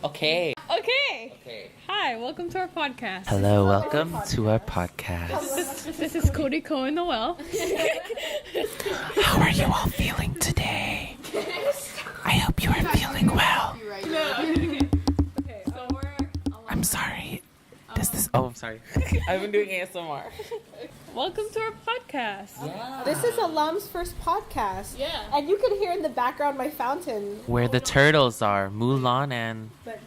Okay. Okay. Hi, welcome to our podcast. Hello, welcome to our podcast. This is Cody Cohen Noel. How are you all feeling today? I hope you are feeling well. I'm sorry. I'm sorry. I've been doing ASMR. Welcome to our podcast. Yeah. This is Alum's first podcast. Yeah. And you can hear in the background my fountain. Where the turtles are, Mulan and... But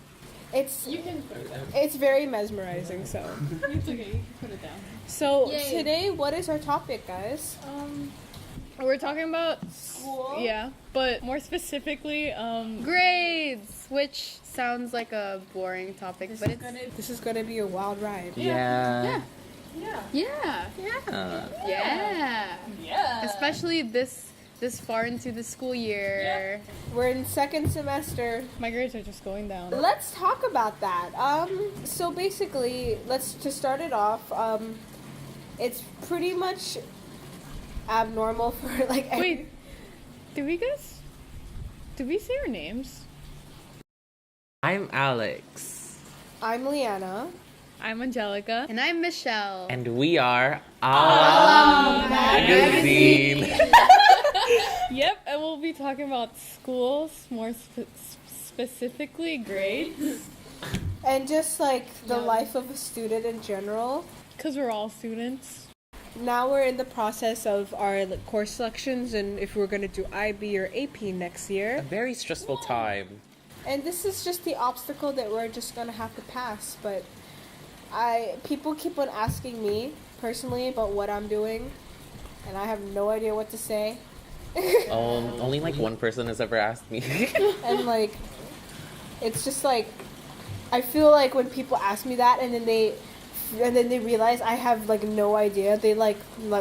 it's You can put it down. it's very mesmerizing, so. It's okay, you can put it down. So Yay. today, what is our topic, guys? We're talking about School? yeah, but more specifically, grades, which sounds like a boring topic, but it's This is gonna be a wild ride. Yeah. Yeah. Especially this far into the school year. We're in second semester. My grades are just going down. Let's talk about that. So basically, let's just start it off. It's pretty much abnormal for like. Wait, did we say our names? I'm Alex. I'm Leanna. I'm Angelica. And I'm Michelle. And we are Alum Magazine. Yep, and we'll be talking about schools, more specifically grades. And just like the life of a student in general. Because we're all students. Now we're in the process of our course selections and if we're going to do IB or AP next A year. very stressful time. And this is just the obstacle that we're just going to have to pass. But people keep on asking me personally about what I'm doing. And I have no idea what to say. Only like one person has ever asked me. And like, it's just like, I feel like when people ask me that and then they realize I have like no idea. They like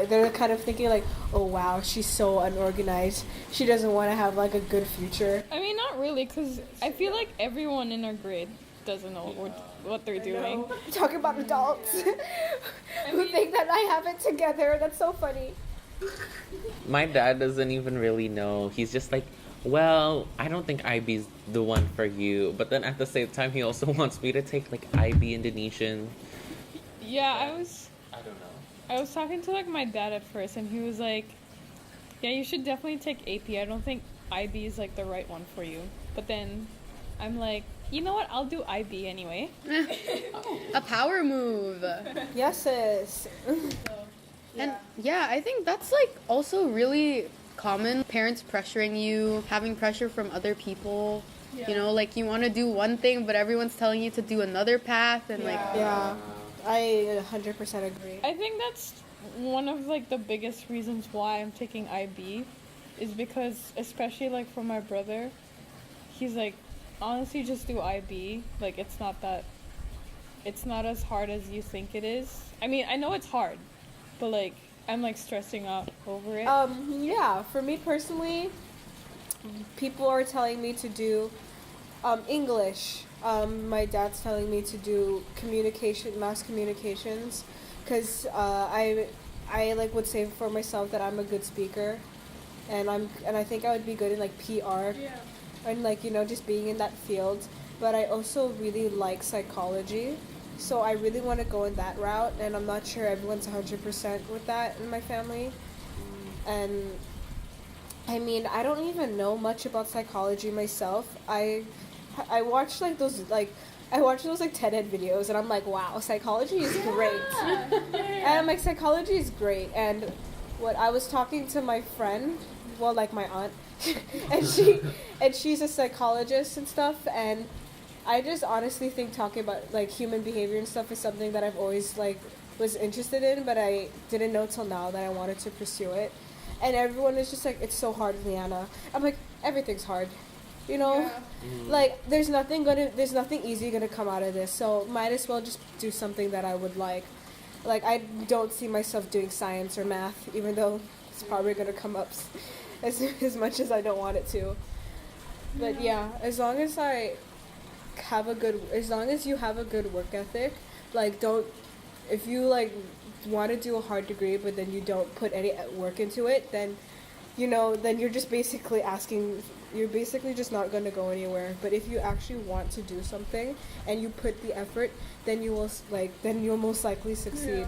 they're kind of thinking like, oh wow, she's so unorganized. She doesn't want to have like a good future. I mean, not really, because I feel like everyone in our grade doesn't know what they're doing. Talk about adults who think that I have it together. That's so funny. My dad doesn't even really know. He's just like, well, I don't think IB's the one for you. But then at the same time, he also wants me to take like IB Indonesian. Yeah, I don't know. I was talking to like my dad at first, and he was like, yeah, you should definitely take AP. I don't think IB is like the right one for you. But then I'm like, you know what? I'll do IB anyway. A power move. Yes, sis. And yeah, I think that's like also really common. Parents pressuring you, having pressure from other people. Yeah. You know, like you want to do one thing, but everyone's telling you to do another path, and like Yeah, I 100% agree. I think that's one of like the biggest reasons why I'm taking IB is because, especially like for my brother, he's like, honestly, just do IB. Like it's not as hard as you think it is. I mean, I know it's hard, but like I'm like stressing out over it. Yeah, for me personally, people are telling me to do English. My dad's telling me to do mass communications, because I like would say for myself that I'm a good speaker, and I think I would be good in like PR, and like just being in that field. But I also really like psychology, so I really want to go in that route, and I'm not sure everyone's 100% with that in my family, and. I mean, I don't even know much about psychology myself. I watch like those like TED Ed videos, and I'm like, wow, psychology is great. And I'm like, psychology is great. And what I was talking to my friend, well, like my aunt, and she's a psychologist and stuff. And I just honestly think talking about like human behavior and stuff is something that I've always like was interested in, but I didn't know till now that I wanted to pursue it. And everyone is just like, it's so hard, Leanna. I'm like, everything's hard, Like, there's nothing easy gonna come out of this. So might as well just do something that I would like. Like, I don't see myself doing science or math, even though it's probably gonna come up as much as I don't want it to. But yeah, as long as you have a good work ethic, like if you like want to do a hard degree but then you don't put any work into it, then then you're just basically you're basically just not going to go anywhere. But if you actually want to do something and you put the effort, then you'll most likely succeed.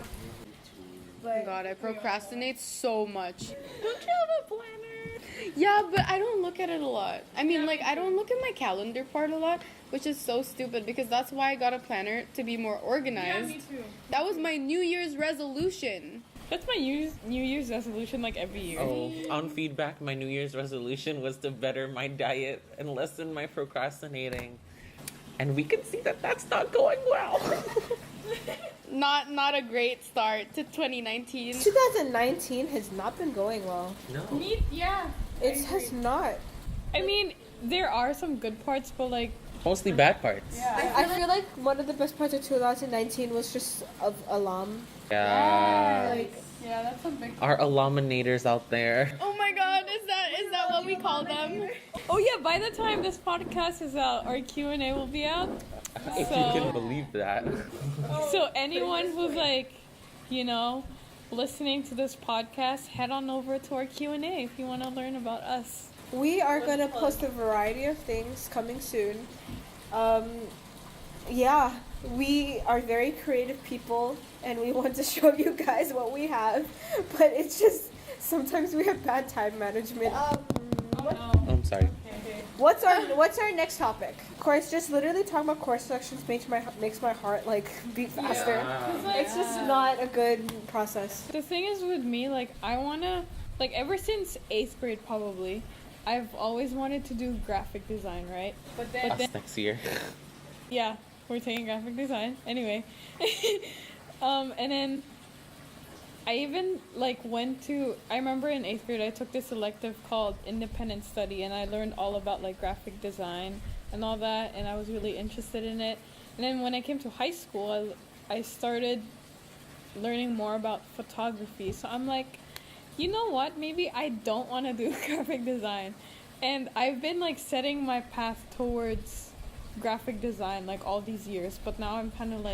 Oh my god, I procrastinate so much. Don't you have a planner? Yeah, but I don't look at it a lot. I mean, I don't look at my calendar part a lot, which is so stupid because that's why I got a planner, to be more organized. Yeah, me too. That was my New Year's resolution. That's my New Year's resolution, every year. Oh, on feedback, my New Year's resolution was to better my diet and lessen my procrastinating. And we can see that that's not going well. Not a great start to 2019. 2019 has not been going well. No. Yeah. It has not. I mean, there are some good parts, but Mostly bad parts. yeah. I feel like one of the best parts of 2019 was just of alum. Yeah. Yeah, that's a big. Our alumnators out there. Oh my god, is that what we call them? Oh yeah, by the time this podcast is out, our Q&A will be out. If you can believe that. So anyone who's listening to this podcast, head on over to our Q&A if you want to learn about us. We are going to post a variety of things coming soon. Yeah, we are very creative people and we want to show you guys what we have, but it's just sometimes we have bad time management. I'm sorry. What's our next topic? Course, just literally talking about course selections makes my heart beat faster. Yeah. It's just not a good process. The thing is with me, I want to, ever since 8th grade probably, I've always wanted to do graphic design, right? But then, Us next year. yeah, we're taking graphic design. Anyway. And then I even I remember in 8th grade I took this elective called independent study and I learned all about graphic design and all that, and I was really interested in it. And then when I came to high school, I started learning more about photography. So I'm like, you know what? Maybe I don't want to do graphic design. And I've been setting my path towards graphic design all these years, but now I'm kind of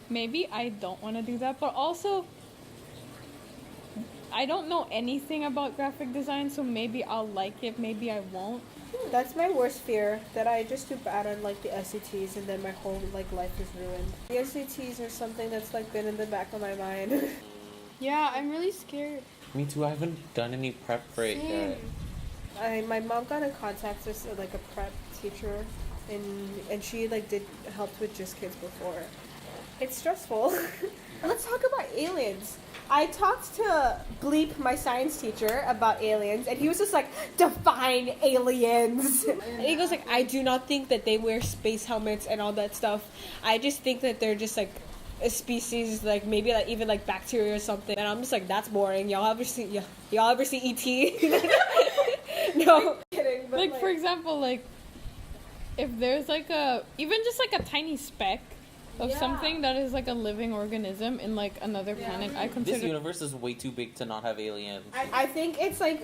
maybe I don't want to do that, but also I don't know anything about graphic design, so maybe I'll like it, maybe I won't. That's my worst fear, that I just do bad on the SATs and then my whole life is ruined. The SATs are something that's been in the back of my mind. Yeah, I'm really scared. Me too. I haven't done any prep for it yet. My mom got in contact with a prep teacher, and she did helped with Just Kids before. It's stressful. Let's talk about aliens. I talked to Bleep, my science teacher, about aliens, and he was just define aliens. And he goes I do not think that they wear space helmets and all that stuff. I just think that they're just a species, maybe even bacteria or something. And I'm just that's boring. Y'all ever see E.T.? No, kidding. But For example, if there's even just a tiny speck of something that is a living organism in another planet, I consider This universe is way too big to not have aliens. I think it's I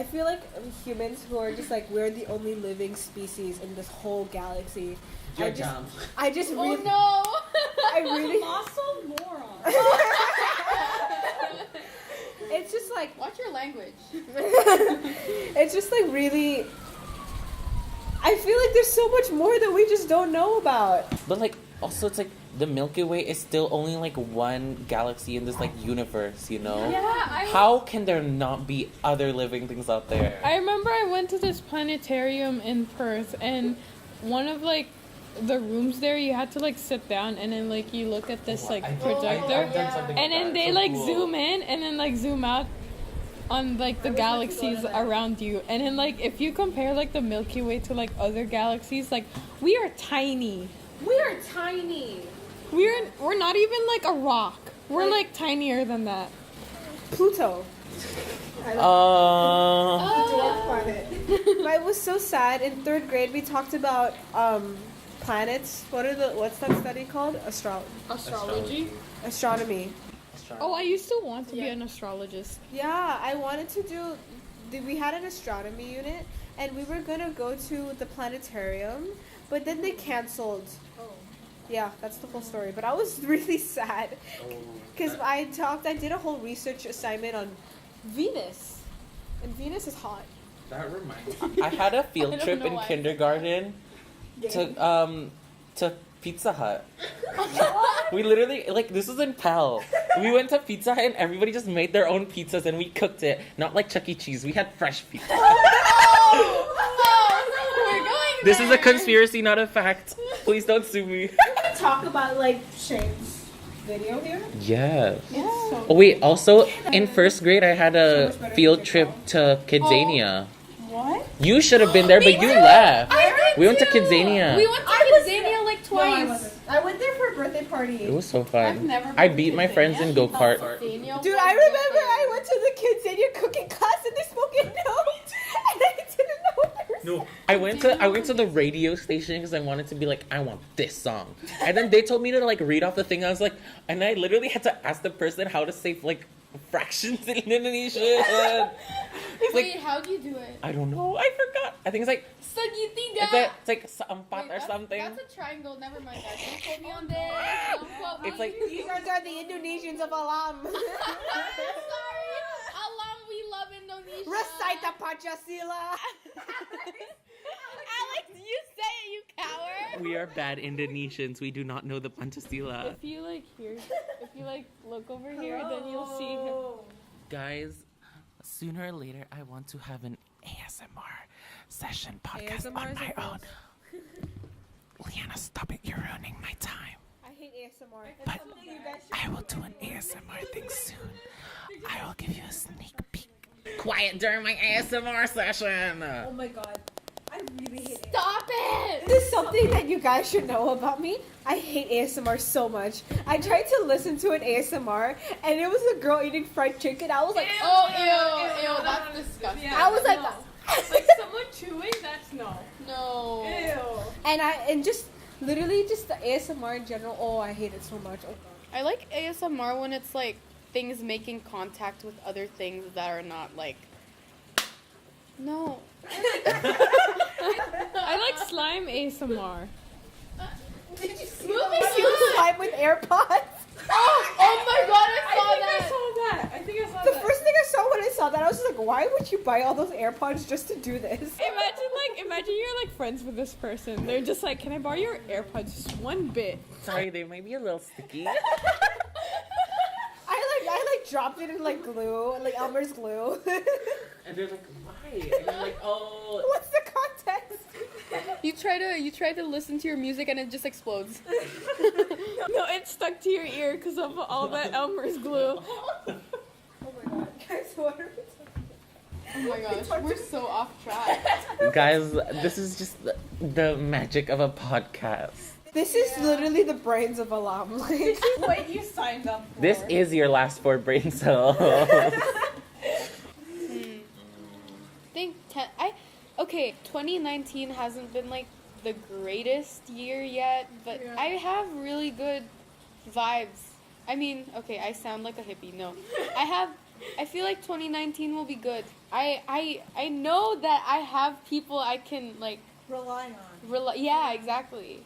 feel humans who are just we're the only living species in this whole galaxy. You're dumb. I just Oh really, no! I really. Colossal moron. It's just Watch your language. it's just really. I feel there's so much more that we just don't know about. But also it's the Milky Way is still only one galaxy in this universe, Yeah, How can there not be other living things out there? I remember I went to this planetarium in Perth, and one of the rooms there, you had to sit down and then you look at this projector, and then they zoom in and then zoom out on the galaxies around you, and then if you compare the Milky Way to other galaxies, we are tiny. We are tiny. We're not even a rock. We're tinier than that. Pluto. Dwarf planet. But it was so sad. In 3rd grade, we talked about planets. What's that study called? Astrology. Astronomy. Oh, I used to want to be an astrologist. Yeah, I wanted to do. We had an astronomy unit, and we were gonna go to the planetarium, but then they canceled. Oh. Yeah, that's the whole story. But I was really sad because I did a whole research assignment on Venus. And Venus is hot. That reminds me. I had a field don't trip know in why. kindergarten to Pizza Hut. We literally, like, this was in Pell. We went to Pizza Hut and everybody just made their own pizzas and we cooked it. Not like Chuck E. Cheese. We had fresh pizza. We're going This is a there. conspiracy, not a fact. Please don't sue me. Talk about like Shane's video here. Yeah. Yeah. Oh wait, also in first grade I had a field trip to Kidzania. What? You should have been there, but you left. We went to Kidzania. We went to Kidzania like twice. I went there for a birthday party. It was so I've fun. never been I to beat my Kidzania. friends in go-kart. Dude, I remember I went to the Kidzania cooking class and they spoke in notes, and I didn't know what they were saying. No, I went to the radio station because I wanted to be like, I want this song. And then they told me to like read off the thing. I was like, and I literally had to ask the person how to say like fractions in Indonesian. It's Wait, like, how'd you do it? I don't know. I forgot. I think it's like Segitiga. it's like seempat or Wait, something. That's a triangle. Never mind that. Don't quote me on this. Don't quote me. It's like These guys are the Indonesians of Alam. Sorry. Alam, we love Indonesia. Recite the Pancasila. Alex, you say it, you coward. we are bad Indonesians. We do not know the Pancasila. If you like look over here, then you'll see him. Guys, sooner or later, I want to have an ASMR session podcast ASMR on is my a own. Liana, stop it. You're ruining my time. I hate ASMR. But I will do an ASMR thing soon. I will give you a sneak peek. Quiet during my ASMR session. Oh my god. I really hate it. Stop it. This is something that you guys should know about me. I hate ASMR so much. I tried to listen to an ASMR and it was a girl eating fried chicken. I was like, Oh, ew, that's disgusting. I was like, Like someone chewing, that's no. No. and just literally just the ASMR in general. Oh, I hate it so much. Oh god. I like ASMR when it's like things making contact with other things that are not like. No. I like slime ASMR. Did you see the slime with AirPods? Oh my god, I saw that. I think I saw The first thing I saw when I saw that, I was just like, why would you buy all those AirPods just to do this? Imagine you're like friends with this person. They're just like, can I borrow your AirPods just one bit? Sorry, they might be a little sticky. I dropped it in like glue, like Elmer's glue. And they're like, why? And I'm like, oh. What's the context? You try to listen to your music and it just explodes. No, it stuck to your ear because of all that Elmer's glue. Oh my god, guys, what are we Oh my gosh, we're so off track. Guys, this is just the magic of a podcast. This is literally the brains of Alam. Like, What you signed up for. This is your last 4 brain cells. Okay, 2019 hasn't been like the greatest year yet, but Yeah. I have really good vibes. I mean, okay, I sound like a hippie. No, I feel like 2019 will be good. I know that I have people I can like relying on. Yeah, exactly.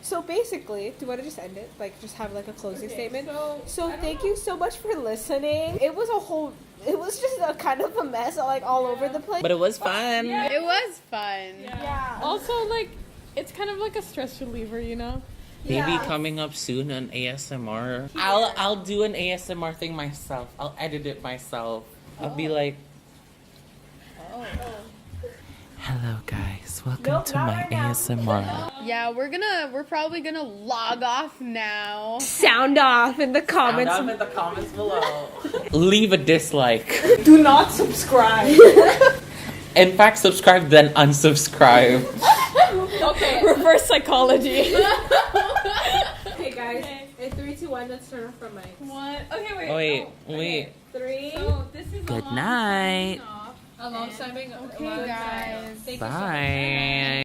So basically, do you want to just end it? Like, just have like a closing statement? So I don't thank know. you so much for listening. It was just a kind of a mess, like all over the place. But it was fun. Yeah. It was fun. Yeah. Also, like, it's kind of like a stress reliever, you know? Maybe coming up soon an ASMR. I'll do an ASMR thing myself. I'll edit it myself. I'll be like, hello guys, welcome to my ASMR. Yeah, we're probably gonna log off now. Sound off in the comments. Sound off in the comments below. Leave a dislike. Do not subscribe. In fact, subscribe then unsubscribe. Okay. Reverse psychology. Okay, guys. In 3, 2, 1, let's turn off our mics. One. Okay, wait. Oh, wait, no, wait. 3. So this is Good Alon night. signing off. Alon signing off. Okay, guys. Thank you so much. Bye.